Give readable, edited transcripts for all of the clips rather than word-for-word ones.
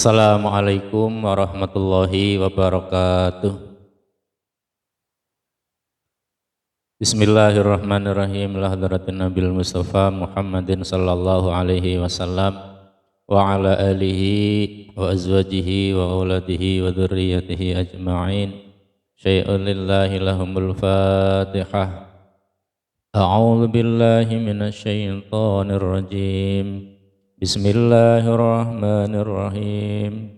Assalamualaikum warahmatullahi wabarakatuh. Bismillahirrahmanirrahim. La hadratin Nabil Mustafa Muhammadin sallallahu alaihi wasallam wa ala alihi wa azwajihi wa auladihi wa dzurriyyatihi ajma'in. Syai'un lillahi lahumul Fatihah. A'udzu billahi minasy syaithanir rajim. Bismillahirrahmanirrahim.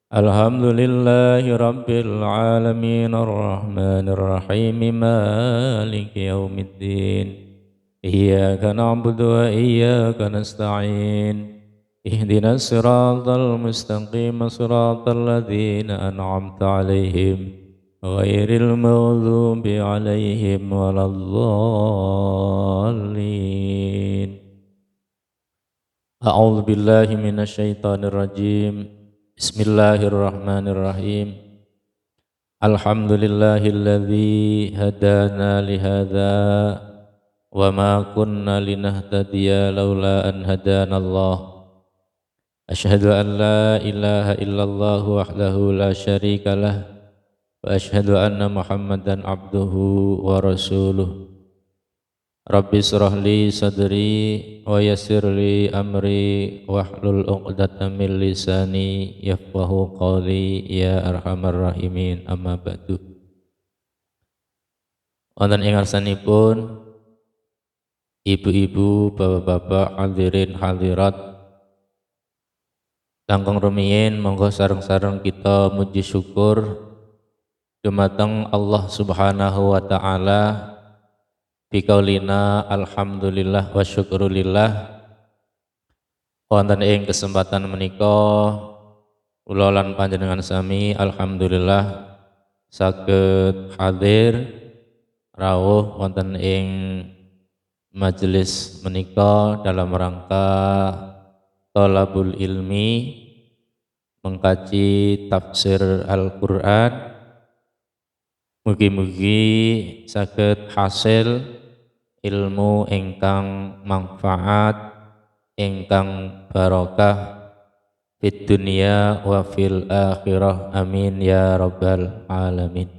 Alhamdulillahi rabbil alamin arrahmanir rahim maliki yaumiddin. Iyyaka na'budu wa iyyaka nasta'in. Ihdinas siratal mustaqim siratal ladzina an'amta 'alaihim ghairil maghdubi 'alaihim waladdallin. A'udzu billahi minasy syaithanir rajim. Bismillahirrahmanirrahim. Alhamdulillahilladzi hadana li hadza wa ma kunna linahtadiya laula an hadanallah. Asyhadu an la ilaha illallah wahdahu la syarikalah wa asyhadu anna Muhammadan abduhu wa rasuluh. Rabbi shrah li sadri wa yassir li amri wahlul 'uqdatam min lisani yafqahu qawli ya arhamar rahimin amma ba'du. Wonten ing ngarsanipun ibu-ibu, bapak-bapak, hadirin hadirat langkung rumiyin, monggo sareng-sareng kita muji syukur dumateng Allah Subhanahu wa taala. Bikaulina alhamdulillah wa syukurulillah. Wonten ing kesempatan menika kula lan panjenengan sami alhamdulillah saged hadir rawuh wonten ing majelis menika dalam rangka thalabul ilmi, mengkaji tafsir Al-Qur'an. Mugi-mugi saged hasil ilmu ingkang manfaat, ingkang barokah fid dunya wa fil akhirah, amin ya rabbal alamin.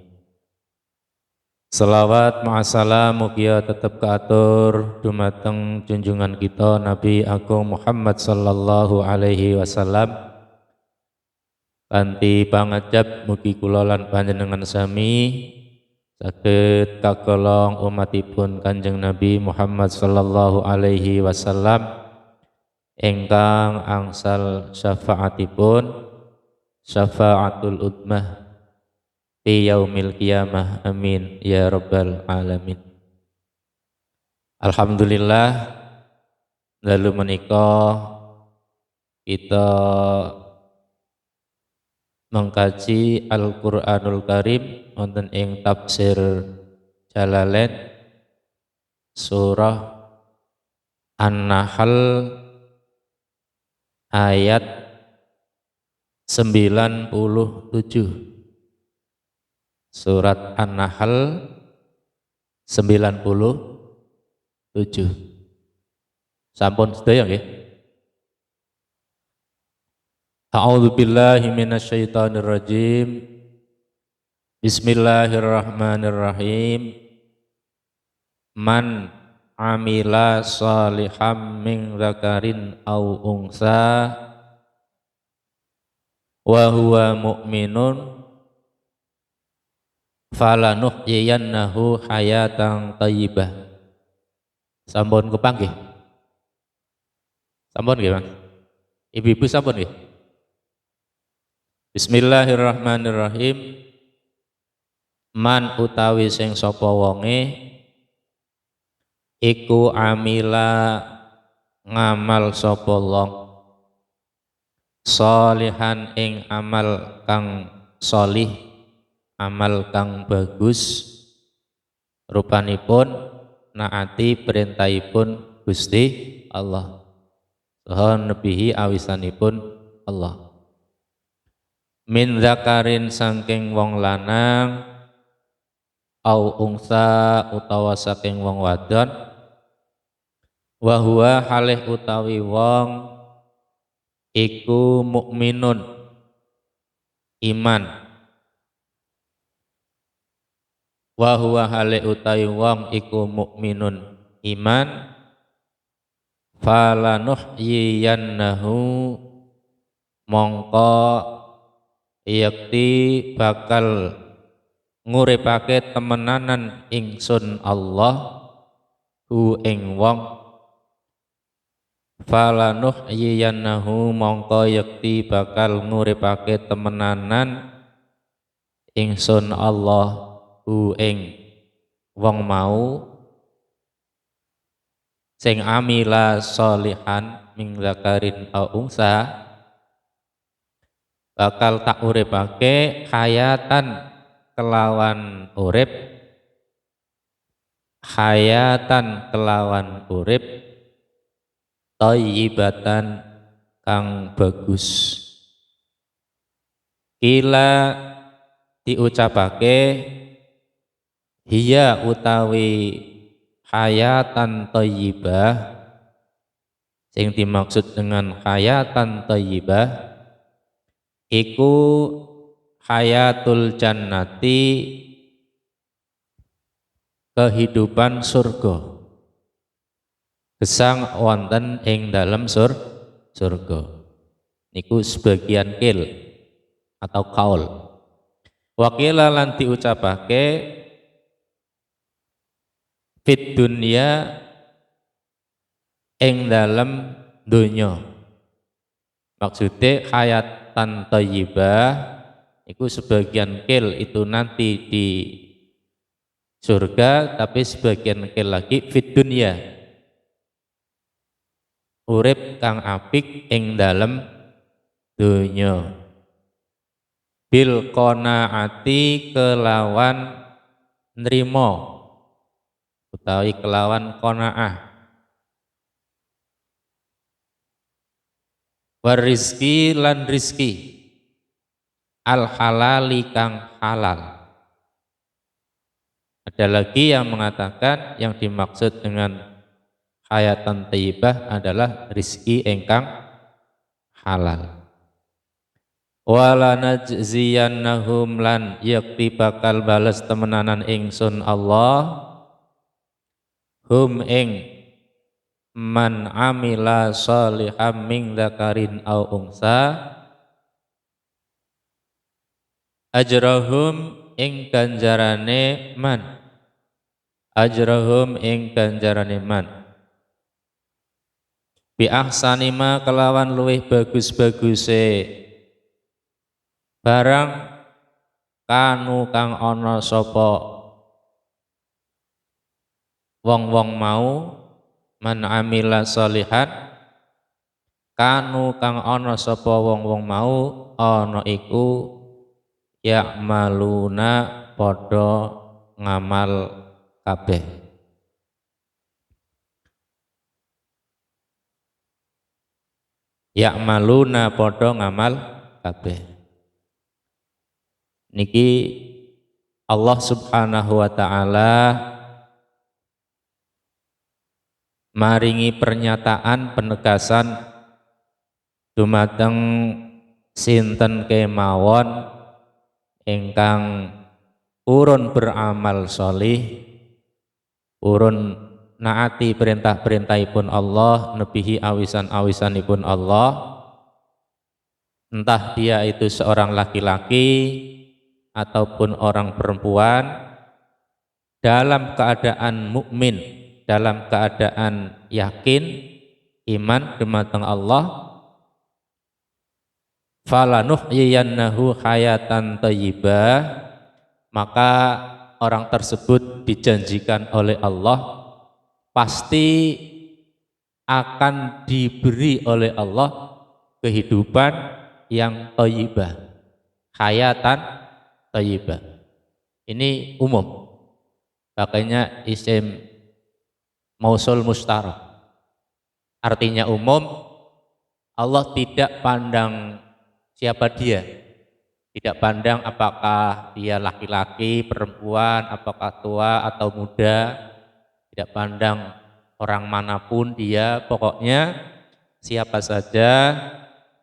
Selawat ma'asalam mugia tetap kaatur dumateng junjungan kita Nabi Agung Muhammad sallallahu alaihi wasallam. Kanthi pangajab mugi kula lan panjenengan sami saged kagolong umatipun Kanjeng Nabi Muhammad sallallahu alaihi wasallam ingkang angsal syafaatipun syafaatul udmah fi yaumil qiyamah, amin ya rabbal alamin. Alhamdulillah, lalu menika kita mengkaji Al-Qur'anul Karim wonten ing tafsir Jalalain surah An-Nahl ayat 97. Surat An-Nahl 97. Sampun sedaya nggih? A'udzu billahi minasy syaithanir rajim. Bismillahirrahmanirrahim. Man amila shalihan min dzakarin aw unsa wa huwa mu'minun falanuhyiyannahu hayatan thayyibah. Sampun kepanggih? Sampun nggih, Mas? Ibu-ibu sampun nggih? Bismillahirrahmanirrahim. Man utawi sing sapa wonge iku amila ngamal sapa long sholihan ing amal kang sholih, amal kang bagus, rupanipun naati perintahipun Gusti Allah saha nebihi awisanipun Allah. Min zakarin saking wong lanang au ungsa utawa saking wong wadon wa huwa halih utawi wong iku mukminun iman. Wa huwa hale utawi wong iku mukminun iman, falanuhyiyannahu mongko yakti bakal nguripake temenanan ingsun Allah hu ing wong, falanuhyiyannahu mongko yakti bakal nguripake temenanan ingsun Allah hu ing wong mau sing amila sholihan min zakarin au unsa, bakal tak uripake hayatan kelawan urip, hayatan kelawan urip, thayyibatan kang bagus. Kila diucapake hiya utawi hayatan thayyibah, sing dimaksud dengan hayatan thayyibah iku hayatul jannati, kehidupan surga, gesang wonten ing dalam surga. Niku sebagian kil atau kaul. Wakila lan diucapake fit dunya ing dalam dunya. Maksudnya hayatan thayyibah itu sebagian kil itu nanti di surga, tapi sebagian kil lagi fit dunya, urip kang apik ing dalam dunya, bil qanaati kelawan nrimo utawi kelawan qanaah, warizki lan rizki al halali kang halal. Ada lagi yang mengatakan yang dimaksud dengan hayatan thayyibah adalah rizki engkang halal. Wala najziyannahum lan yakti bakal bales temenanan ingsun Allah hum ing man amila sholiham min dzakarin au unsa, ajrahum ing ganjarane man, ajrahum ing ganjarane man, bi ahsani ma kelawan luwih bagus-baguse barang kanu kang ana sapa wong-wong mau, man amila sholihan kanu kang ana sapa wong-wong mau ana iku ya'maluna padha ngamal kabeh. Ya'maluna padha ngamal kabeh. Niki Allah Subhanahu wa taala maringi pernyataan penegasan dumateng sinten kemawon ingkang urun beramal sholih, urun naati perintah-perintahipun Allah, nebihi awisan-awisanipun Allah, entah dia itu seorang laki-laki ataupun orang perempuan, dalam keadaan mukmin, dalam keadaan yakin iman dumateng Allah, falanuhyiyannahu hayatan thayyibah, maka orang tersebut dijanjikan oleh Allah pasti akan diberi oleh Allah kehidupan yang thayyibah, hayatan thayyibah. Ini umum, makanya isim mausul mustarak, artinya umum. Allah tidak pandang siapa dia, tidak pandang apakah dia laki-laki, perempuan, apakah tua atau muda, tidak pandang orang manapun dia, pokoknya siapa saja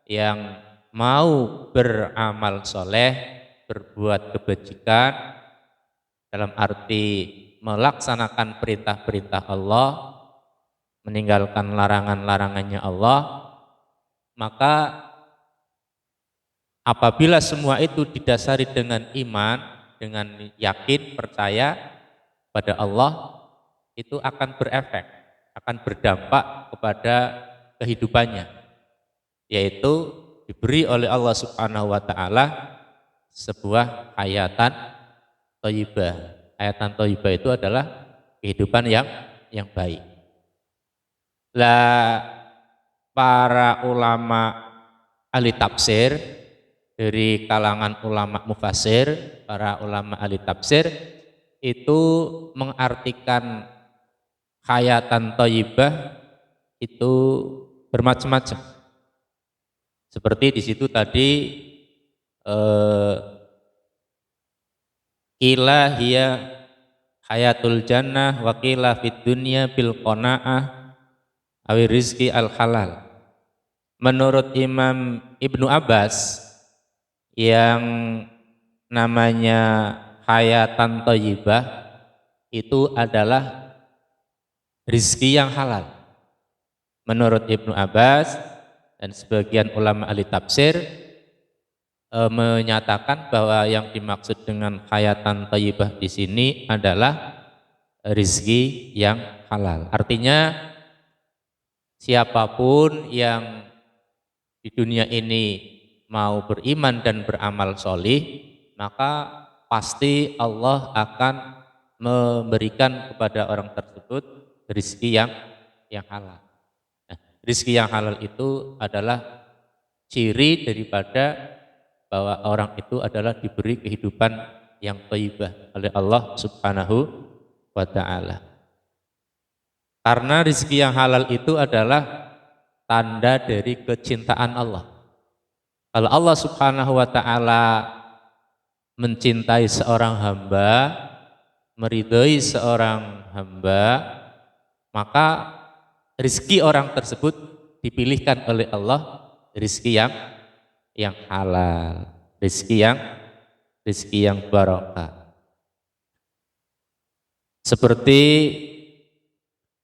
yang mau beramal soleh, berbuat kebajikan, dalam arti melaksanakan perintah-perintah Allah, meninggalkan larangan-larangannya Allah, maka apabila semua itu didasari dengan iman, dengan yakin, percaya pada Allah, itu akan berefek, akan berdampak kepada kehidupannya, yaitu diberi oleh Allah Subhanahu wa taala sebuah hayatan thayyibah. Hayatan thayyibah itu adalah kehidupan yang baik. Lah para ulama ahli tafsir dari kalangan ulama mufasir, para ulama ahli tafsir itu mengartikan hayatan thayyibah itu bermacam-macam. Seperti di situ tadi qila hiya hayatul jannah wa qila fid dunya bil qanaah awi rizki al halal. Menurut Imam Ibnu Abbas, yang namanya hayatan thayyibah itu adalah rizki yang halal. Menurut Ibnu Abbas dan sebagian ulama ahli tafsir menyatakan bahwa yang dimaksud dengan hayatan thayyibah di sini adalah rizki yang halal. Artinya siapapun yang di dunia ini mau beriman dan beramal solih, maka pasti Allah akan memberikan kepada orang tersebut rizki yang halal. Nah, rizki yang halal itu adalah ciri daripada bahwa orang itu adalah diberi kehidupan yang thayyibah oleh Allah Subhanahu wa ta'ala. Karena rizki yang halal itu adalah tanda dari kecintaan Allah. Kalau Allah Subhanahu wa ta'ala mencintai seorang hamba, meridhoi seorang hamba, maka rizki orang tersebut dipilihkan oleh Allah rizki yang halal, rizki yang barokah. Seperti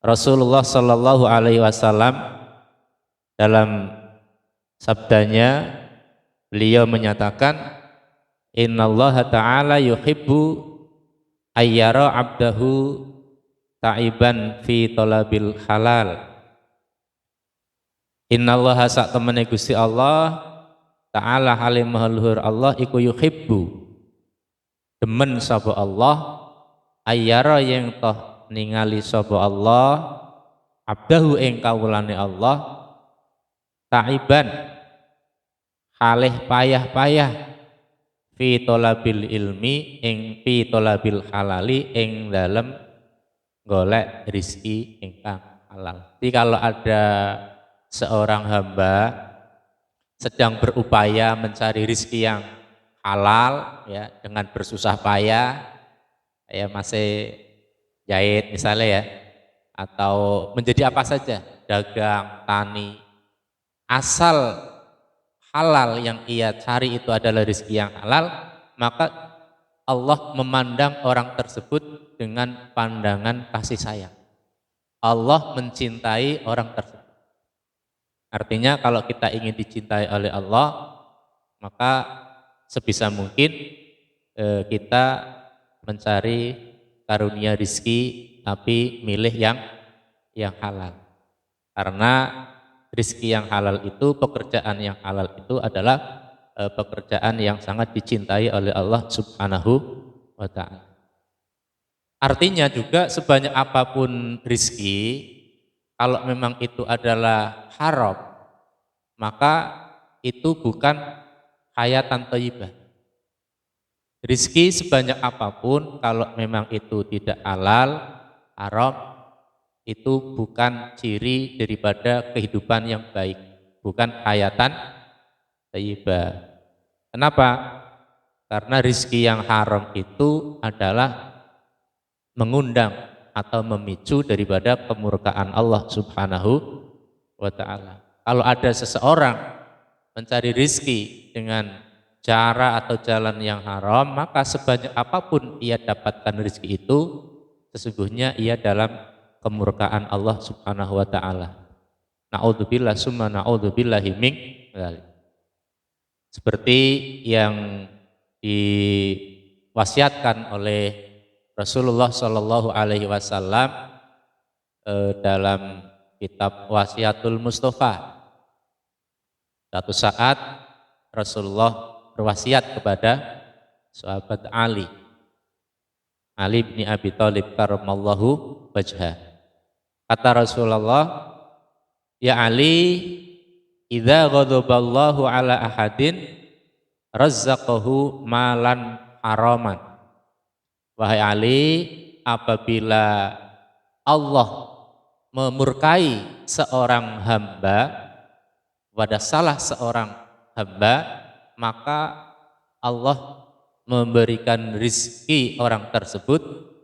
Rasulullah Shallallahu Alaihi Wasallam dalam sabdanya, beliau menyatakan, Innallaha ta'ala yuhibbu ayyara abdahu ta'iban fi talabil halal. Innallaha sak temene Gusti Allah ta'ala halim mahaluhur Allah iku yuhibbu demen sapa Allah ayyara yang toh ningali sapa Allah abdahu ing kawulane Allah ta'iban halih payah-payah fi talabil ilmi ing fi talabil halali ing dalem golek rizki ingkang halal. Jadi kalau ada seorang hamba sedang berupaya mencari rizki yang halal ya dengan bersusah payah, ya masih jahit misalnya ya, atau menjadi apa saja, dagang, tani, asal halal yang ia cari itu adalah rizki yang halal, maka Allah memandang orang tersebut dengan pandangan kasih sayang. Allah mencintai orang tersebut. Artinya kalau kita ingin dicintai oleh Allah, maka sebisa mungkin kita mencari karunia rizki tapi milih yang halal. Karena rizki yang halal itu, pekerjaan yang halal itu adalah pekerjaan yang sangat dicintai oleh Allah Subhanahu wa ta'ala. Artinya juga sebanyak apapun rizki, kalau memang itu adalah haram, maka itu bukan hayatan thayyibah. Rizki sebanyak apapun kalau memang itu tidak halal, haram, itu bukan ciri daripada kehidupan yang baik, bukan hayatan thayyibah. Kenapa? Karena rizki yang haram itu adalah mengundang atau memicu daripada kemurkaan Allah Subhanahu wa ta'ala. Kalau ada seseorang mencari rizki dengan cara atau jalan yang haram, maka sebanyak apapun ia dapatkan rizki itu, sesungguhnya ia dalam kemurkaan Allah Subhanahu wa taala. Na'udzubillah summa na'udzubillahi min dzalik. Seperti yang diwasiatkan oleh Rasulullah Shallallahu alaihi wasallam dalam kitab Wasiatul Mustafa. Suatu saat Rasulullah berwasiat kepada sahabat Ali bin Abi Thalib karramallahu wajhah. Kata Rasulullah, "Ya Ali, idza ghadaballahu ala ahadin razzaqahu malan haraman." Wahai Ali, apabila Allah memurkai seorang hamba, pada salah seorang hamba, maka Allah memberikan rizki orang tersebut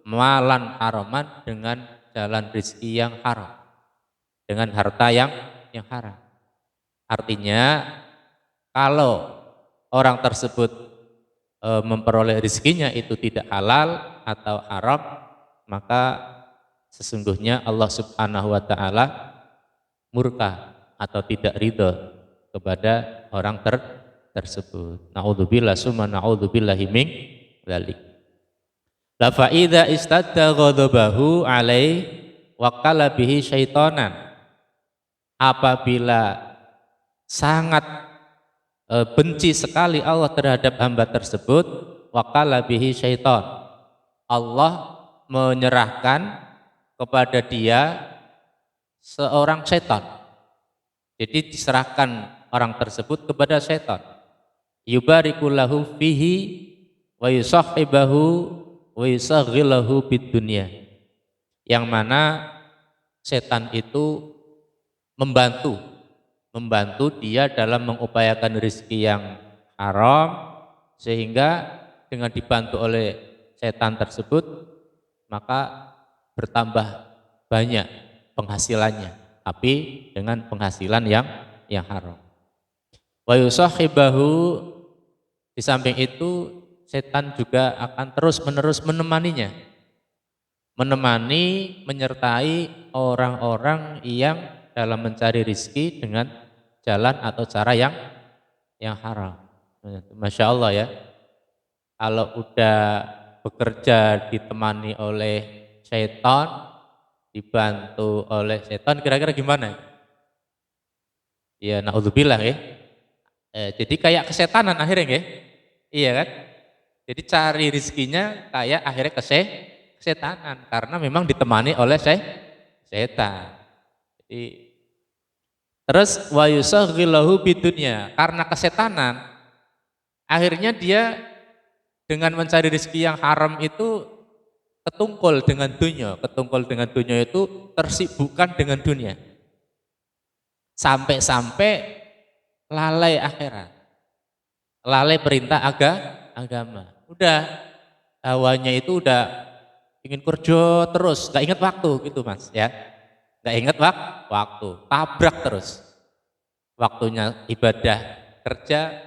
malan haraman, dengan jalan rizki yang haram, dengan harta yang haram. Artinya kalau orang tersebut memperoleh rizkinya itu tidak halal atau haram, maka sesungguhnya Allah Subhanahu wa taala murka atau tidak ridho kepada orang tersebut. Na'udzubillah summa na'udzubillahi min dzalik. La fa idza istadda ghadabahu alai wa qala bihi syaitanan. Apabila sangat benci sekali Allah terhadap hamba tersebut, wa qala bihi syaitan, Allah menyerahkan kepada dia seorang setan. Jadi diserahkan orang tersebut kepada setan. Yubariku lahu fihi wa yusahhibahu wa yusaghilahu bid dunya. Yang mana setan itu membantu dia dalam mengupayakan rezeki yang haram, sehingga dengan dibantu oleh setan tersebut maka bertambah banyak penghasilannya, tapi dengan penghasilan yang haram. Wa yusahhibahu, di samping itu setan juga akan terus-menerus menyertai orang-orang yang dalam mencari rizki dengan jalan atau cara yang haram. Masya Allah ya, kalau udah bekerja ditemani oleh setan, dibantu oleh setan, kira-kira gimana? Ya na'udzubillah ya. Jadi kayak kesetanan akhirnya ya. Iya kan? Jadi cari rizkinya kayak akhirnya kesetanan, karena memang ditemani oleh setan. Jadi, terus wa yusaghilahu bidunya, karena kesetanan akhirnya dia dengan mencari rezeki yang haram itu ketungkul dengan dunia itu tersibukkan dengan dunia, sampai lalai akhirat, lalai perintah agama. Udah hawanya itu udah ingin kerja terus, gak ingat waktu gitu mas ya, gak ingat waktu, tabrak terus. Waktunya ibadah kerja,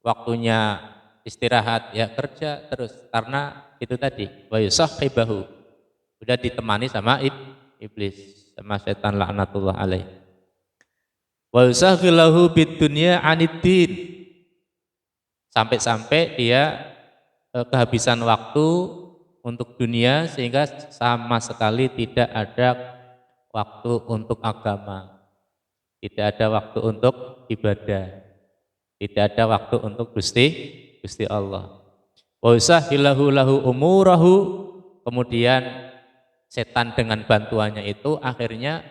waktunya istirahat ya kerja terus, karena itu tadi wa yusahhibahu, udah ditemani sama iblis, sama setan laknatullah alaih. Wa yusaghilahu bid dunya aniddin, sampai dia kehabisan waktu untuk dunia, sehingga sama sekali tidak ada waktu untuk agama, tidak ada waktu untuk ibadah, tidak ada waktu untuk Gusti Allah. Wa yusahhilahu lahu umurahu, kemudian setan dengan bantuannya itu akhirnya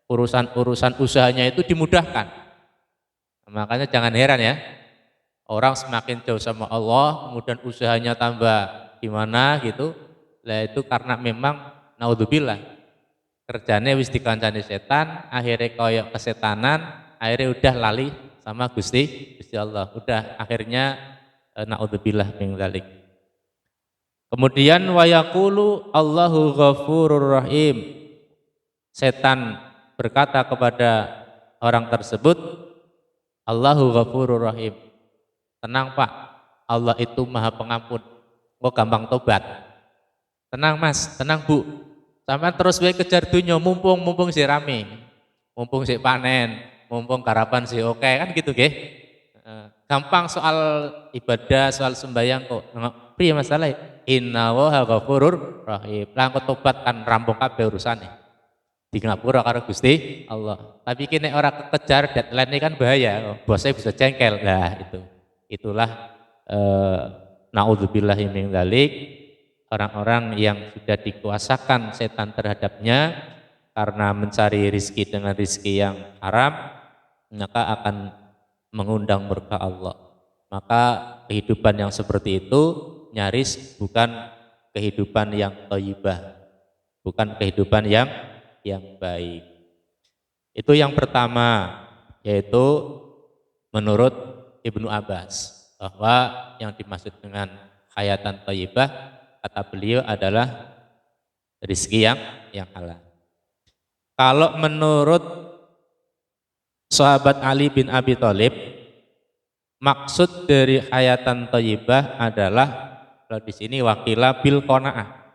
urusan usahanya itu dimudahkan. Makanya jangan heran ya, orang semakin jauh sama Allah, kemudian usahanya tambah gimana gitu, lah itu karena memang naudzubillah kerjanya wis dikancani setan, akhirnya koyok kesetanan, akhirnya udah lali sama Gusti Allah, udah akhirnya naudzubillah min dzalik. Kemudian wa yaqulu Allahu ghafurur rahim, setan berkata kepada orang tersebut, Allahu Ghafurur Rahim. Tenang Pak, Allah itu Maha Pengampun. Kok gampang tobat. Tenang Mas, tenang Bu. Sampai terus wae kejar dunya mumpung si rame. Mumpung si panen, mumpung karapan si oke kan gitu nggih. Gampang soal ibadah, soal sembahyang kok. Priye masalah? Inna wa ghafurur rahim. Lah kok tobat kan rampung kabeh urusane. Di ngapura karo Gusti Allah. Tapi kini orang kekejar deadline ini kan bahaya. Bosnya bisa jengkel. Nah itu. Itulah naudzubillahi min dzalik, orang-orang yang sudah dikuasakan setan terhadapnya karena mencari rizki dengan rizki yang haram, maka akan mengundang murka Allah. Maka kehidupan yang seperti itu nyaris bukan kehidupan yang thayyibah, bukan kehidupan yang baik. Itu yang pertama, yaitu menurut Ibnu Abbas, bahwa yang dimaksud dengan hayatan thayyibah kata beliau adalah rizki yang halal. Kalau menurut sahabat Ali bin Abi Thalib, maksud dari hayatan thayyibah adalah, kalau di sini wakila bil qanaah.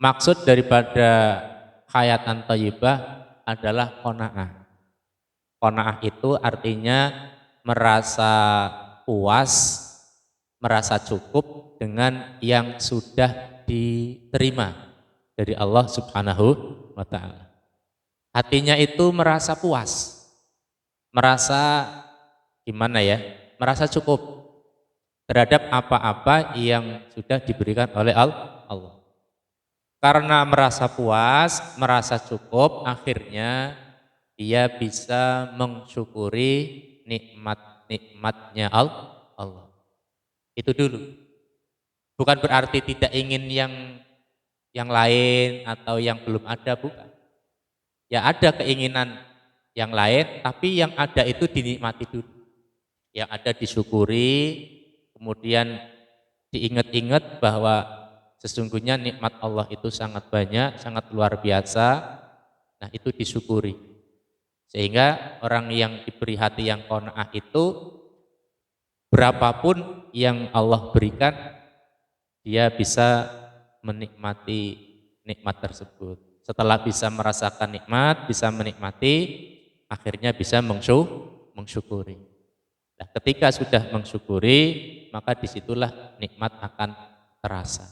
Maksud daripada hayatan thayyibah adalah qanaah. Qanaah itu artinya merasa puas, merasa cukup dengan yang sudah diterima dari Allah Subhanahu wa ta'ala. Hatinya itu merasa puas, merasa gimana ya, merasa cukup terhadap apa-apa yang sudah diberikan oleh Allah. Karena merasa puas, merasa cukup, akhirnya dia bisa mensyukuri nikmat-nikmatnya Allah. Itu dulu. Bukan berarti tidak ingin yang lain atau yang belum ada, bukan. Ya ada keinginan yang lain, tapi yang ada itu dinikmati dulu. Yang ada disyukuri, kemudian diingat-ingat bahwa sesungguhnya nikmat Allah itu sangat banyak, sangat luar biasa. Nah itu disyukuri. Sehingga orang yang diberi hati yang qanaah itu, berapapun yang Allah berikan, dia bisa menikmati nikmat tersebut. Setelah bisa merasakan nikmat, bisa menikmati, akhirnya bisa mensyukuri. Nah, ketika sudah mensyukuri, maka disitulah nikmat akan terasa.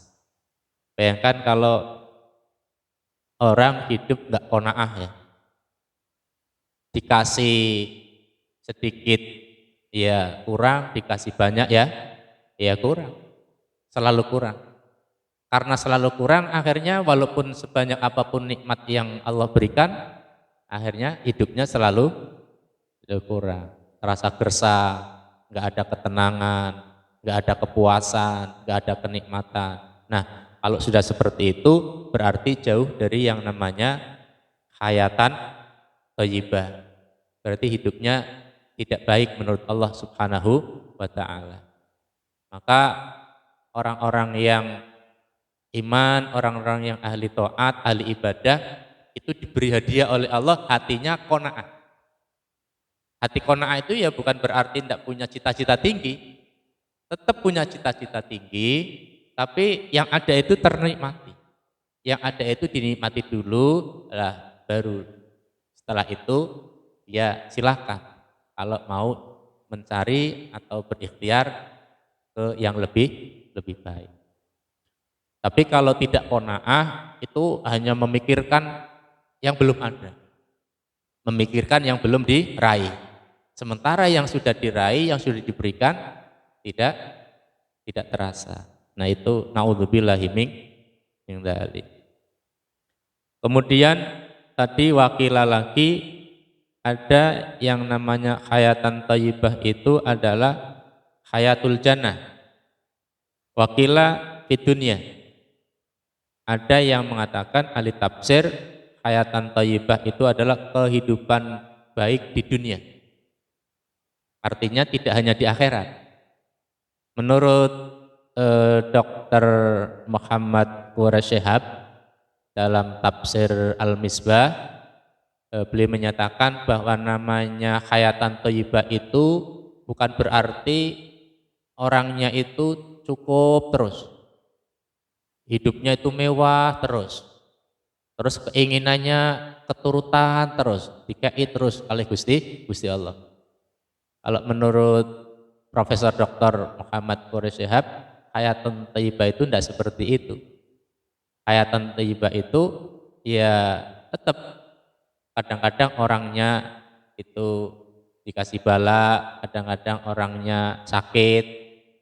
Bayangkan kalau orang hidup nggak qanaah ya, dikasih sedikit ya kurang, dikasih banyak ya kurang, selalu kurang. Karena selalu kurang, akhirnya walaupun sebanyak apapun nikmat yang Allah berikan, akhirnya hidupnya selalu kurang. Terasa gersang, nggak ada ketenangan, nggak ada kepuasan, nggak ada kenikmatan. Nah, kalau sudah seperti itu, berarti jauh dari yang namanya hayatan thayyibah. Berarti hidupnya tidak baik menurut Allah Subhanahu wa ta'ala. Maka orang-orang yang iman, orang-orang yang ahli taat, ahli ibadah, itu diberi hadiah oleh Allah hatinya qanaah. Hati qanaah itu ya bukan berarti tidak punya cita-cita tinggi, tetap punya cita-cita tinggi, tapi yang ada itu ternikmati. Yang ada itu dinikmati dulu, lah baru setelah itu ya silahkan kalau mau mencari atau berikhtiar ke yang lebih baik. Tapi kalau tidak qanaah itu hanya memikirkan yang belum ada, memikirkan yang belum diraih. Sementara yang sudah diraih, yang sudah diberikan tidak terasa. Nah itu naudzubillahi min dzalik. Kemudian tadi wakila lagi ada yang namanya hayatan thayyibah itu adalah hayatul jannah. Wakila fid dunya. Ada yang mengatakan ahli tafsir hayatan thayyibah itu adalah kehidupan baik di dunia. Artinya tidak hanya di akhirat. Menurut Dr. Muhammad Qurasyihab dalam tafsir Al-Misbah, beliau menyatakan bahwa namanya hayatan thayyibah itu bukan berarti orangnya itu cukup terus, hidupnya itu mewah terus, keinginannya keturutan terus, dikai terus oleh Gusti Gusti Allah. Kalau menurut Profesor Dr. Muhammad Quraish Shihab, hayatan thayyibah itu tidak seperti itu. Hayatan thayyibah itu ya tetap kadang-kadang orangnya itu dikasih bala, kadang-kadang orangnya sakit,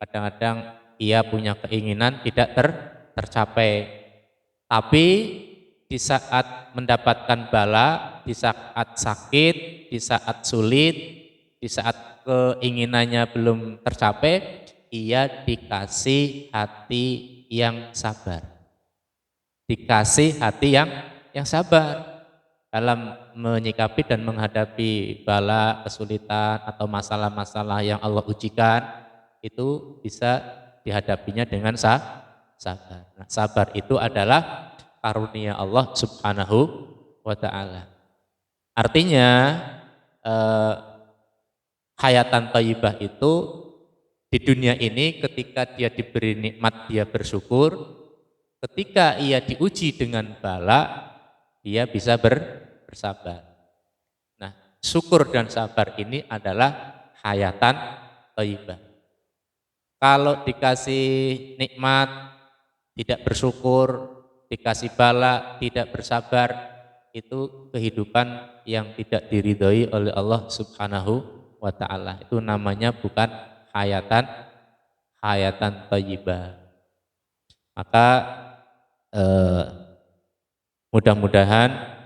kadang-kadang ia punya keinginan tidak tercapai. Tapi di saat mendapatkan bala, di saat sakit, di saat sulit, di saat keinginannya belum tercapai, ia dikasih hati yang sabar. Dikasih hati yang sabar dalam menyikapi dan menghadapi bala, kesulitan atau masalah-masalah yang Allah ujikan, itu bisa dihadapinya dengan sabar. Nah, sabar itu adalah karunia Allah Subhanahu wa ta'ala. Artinya hayatan thayyibah itu di dunia ini ketika dia diberi nikmat dia bersyukur, ketika ia diuji dengan bala dia bisa bersabar. Nah, syukur dan sabar ini adalah hayatan thayyibah. Kalau dikasih nikmat tidak bersyukur, dikasih bala tidak bersabar, itu kehidupan yang tidak diridhoi oleh Allah Subhanahu wa ta'ala. Itu namanya bukan hayatan thayyibah. Maka mudah-mudahan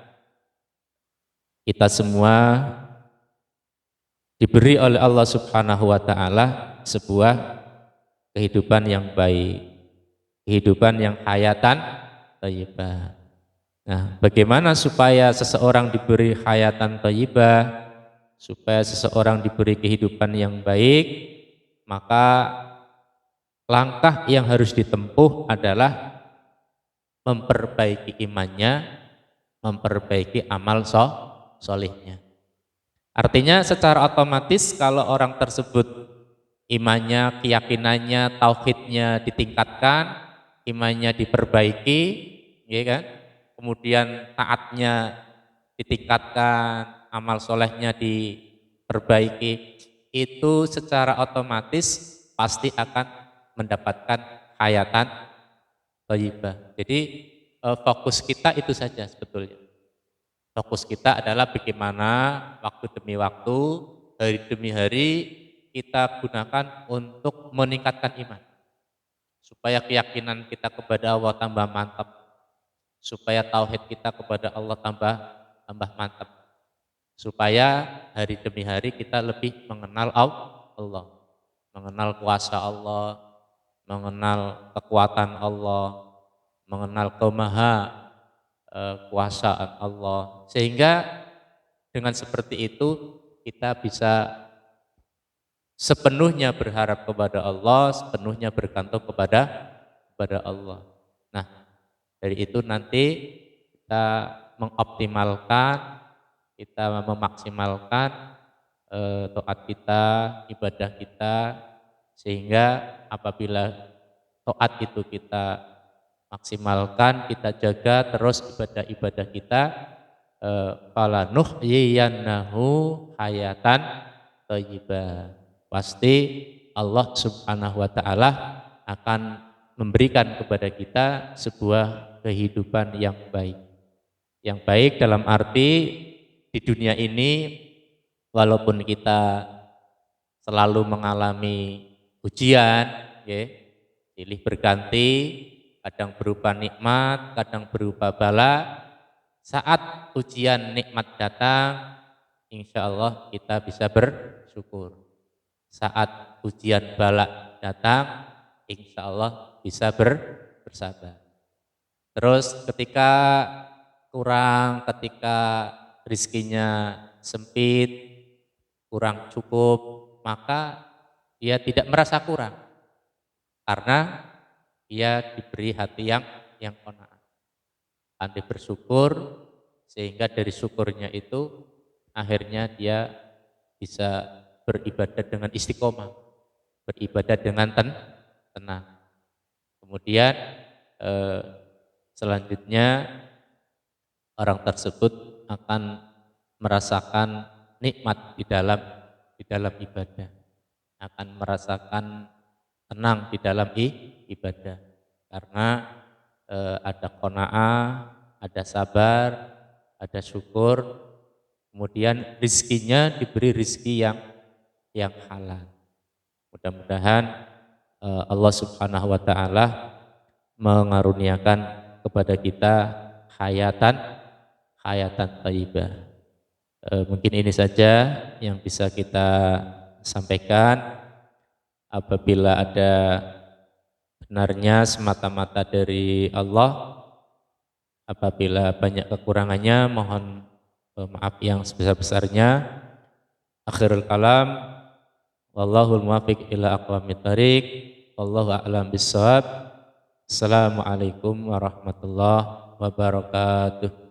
kita semua diberi oleh Allah Subhanahu wa ta'ala sebuah kehidupan yang baik, kehidupan yang hayatan thayyibah. Nah, bagaimana supaya seseorang diberi hayatan thayyibah, supaya seseorang diberi kehidupan yang baik? Maka langkah yang harus ditempuh adalah memperbaiki imannya, memperbaiki amal solehnya. Artinya secara otomatis kalau orang tersebut imannya, keyakinannya, tauhidnya ditingkatkan, imannya diperbaiki, ya kan? Kemudian taatnya ditingkatkan, amal solehnya diperbaiki, itu secara otomatis pasti akan mendapatkan hayatan thayyibah. Jadi fokus kita itu saja sebetulnya. Fokus kita adalah bagaimana waktu demi waktu, hari demi hari kita gunakan untuk meningkatkan iman. Supaya keyakinan kita kepada Allah tambah mantap. Supaya tauhid kita kepada Allah tambah mantap. Supaya hari demi hari kita lebih mengenal Allah. Mengenal kuasa Allah, mengenal kekuatan Allah, mengenal kuasaan Allah, sehingga dengan seperti itu kita bisa sepenuhnya berharap kepada Allah, sepenuhnya bergantung kepada Allah. Nah, dari itu nanti kita mengoptimalkan, kita memaksimalkan taat kita, ibadah kita, sehingga apabila taat itu kita maksimalkan, kita jaga terus ibadah-ibadah kita, fala nuhyiyannahu hayatan thayyibah. Pasti Allah Subhanahu wa ta'ala akan memberikan kepada kita sebuah kehidupan yang baik. Yang baik dalam arti di dunia ini walaupun kita selalu mengalami ujian, ya, silih berganti, kadang berupa nikmat, kadang berupa bala. Saat ujian nikmat datang, insya Allah kita bisa bersyukur. Saat ujian bala datang, insya Allah bisa bersabar. Terus ketika kurang, ketika rizkinya sempit, kurang cukup, maka dia tidak merasa kurang. Karena dia diberi hati yang qanaah. Andai bersyukur sehingga dari syukurnya itu akhirnya dia bisa beribadah dengan istiqomah, beribadah dengan tenang. Kemudian eh, selanjutnya orang tersebut akan merasakan nikmat di dalam ibadah, akan merasakan tenang di dalam ibadah karena ada qanaah, ada sabar, ada syukur, kemudian rizkinya diberi rizki yang halal. Mudah-mudahan Allah Subhanahu wa taala mengaruniakan kepada kita hayatan thayyibah. Mungkin ini saja yang bisa kita sampaikan. Apabila ada benarnya semata-mata dari Allah, apabila banyak kekurangannya mohon maaf yang sebesar-besarnya. Akhirul kalam, wallahul muwaffiq ila aqwamit thariq, wallahu a'lam bissawab. Assalamualaikum warahmatullahi wabarakatuh.